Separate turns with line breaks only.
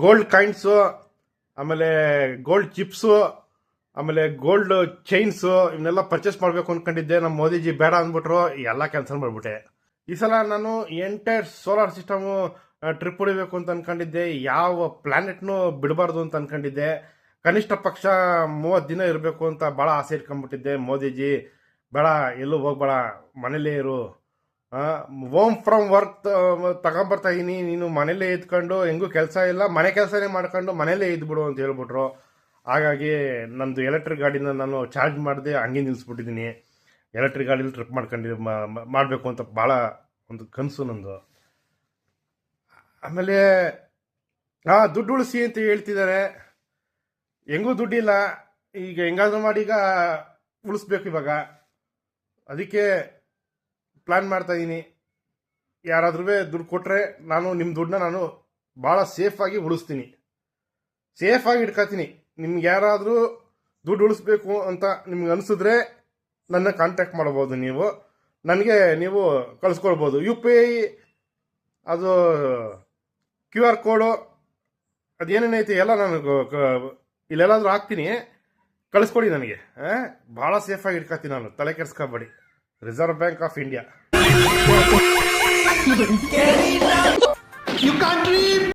Gold coins, ಆಮೇಲೆ gold chips, ಆಮೇಲೆ gold chains ಇವನ್ನೆಲ್ಲ ಪರ್ಚೇಸ್ ಮಾಡಬೇಕು ಅಂದ್ಕೊಂಡಿದ್ದೆ. ನಮ್ಮ ಮೋದಿಜಿ ಬೇಡ ಅಂದ್ಬಿಟ್ರು, ಎಲ್ಲ ಕ್ಯಾನ್ಸಲ್ ಮಾಡಿಬಿಟ್ಟೆ. ಈ ಸಲ ನಾನು ಎಂಟೈರ್ ಸೋಲಾರ್ ಸಿಸ್ಟಮು ಟ್ರಿಪ್ ಹೊಡಿಬೇಕು ಅಂತ ಅನ್ಕೊಂಡಿದ್ದೆ. ಯಾವ ಪ್ಲಾನೆಟ್ನು ಬಿಡಬಾರ್ದು ಅಂತ ಅನ್ಕೊಂಡಿದ್ದೆ. ಕನಿಷ್ಠ ಪಕ್ಷ 30 ದಿನ ಇರಬೇಕು ಅಂತ ಭಾಳ ಆಸೆ ಇಟ್ಕೊಂಡ್ಬಿಟ್ಟಿದ್ದೆ. ಮೋದಿಜಿ ಬೇಡ, ಎಲ್ಲೂ ಹೋಗ್ಬೇಡ, ಮನೇಲೇ ಇರು, ಹೋಮ್ ಫ್ರಮ್ ವರ್ಕ್ ತಗೊಂಬರ್ತಾ ಇದೀನಿ, ನೀನು ಮನೇಲೇ ಇದ್ಕೊಂಡು, ಹೆಂಗೂ ಕೆಲಸ ಇಲ್ಲ, ಮನೆ ಕೆಲಸನೇ ಮಾಡ್ಕೊಂಡು ಮನೇಲೇ ಇದ್ಬಿಡು ಅಂತ ಹೇಳ್ಬಿಟ್ರು. ಹಾಗಾಗಿ ನಂದು ಎಲೆಕ್ಟ್ರಿಕ್ ಗಾಡಿನ ನಾನು ಚಾರ್ಜ್ ಮಾಡದೆ ಹಂಗೆ ನಿಲ್ಲಿಸ್ಬಿಟ್ಟಿದ್ದೀನಿ. ಎಲೆಕ್ಟ್ರಿಕ್ ಗಾಡೀಲಿ ಟ್ರಿಪ್ ಮಾಡಬೇಕು ಅಂತ ಭಾಳ ಒಂದು ಕನಸು ನಂದು. ಆಮೇಲೆ ದುಡ್ಡು ಉಳಿಸಿ ಅಂತ ಹೇಳ್ತಿದ್ದಾರೆ. ಹೆಂಗೂ ದುಡ್ಡಿಲ್ಲ, ಈಗ ಹೆಂಗಾದ್ರೂ ಮಾಡಿ ಈಗ ಉಳಿಸ್ಬೇಕು ಇವಾಗ. ಅದಕ್ಕೆ ಪ್ಲ್ಯಾನ್ ಮಾಡ್ತಾ ಇದ್ದೀನಿ. ಯಾರಾದ್ರೂ ದುಡ್ಡು ಕೊಟ್ಟರೆ ನಾನು ನಿಮ್ಮ ದುಡ್ಡನ್ನ ನಾನು ಭಾಳ ಸೇಫಾಗಿ ಉಳಿಸ್ತೀನಿ, ಸೇಫಾಗಿ ಇಟ್ಕೊತೀನಿ. ನಿಮ್ಗೆ ಯಾರಾದರೂ ದುಡ್ಡು ಉಳಿಸ್ಬೇಕು ಅಂತ ನಿಮ್ಗೆ ಅನಿಸಿದ್ರೆ ನನ್ನ ಕಾಂಟ್ಯಾಕ್ಟ್ ಮಾಡ್ಬೋದು. ನನಗೆ ನೀವು ಕಳಿಸ್ಕೊಳ್ಬೋದು. UPI ಅದು QR ಕೋಡು ಅದೇನೇನೈತಿ ಎಲ್ಲ ನಾನು ಇಲ್ಲೆಲ್ಲಾದ್ರೂ ಹಾಕ್ತೀನಿ, ಕಳಿಸ್ಕೊಡಿ ನನಗೆ. ಭಾಳ ಸೇಫಾಗಿ ಇಟ್ಕೊತೀನಿ ನಾನು, ತಲೆ ಕೆಡಿಸ್ಕೊಬೇಡಿ. Reserve bank of India.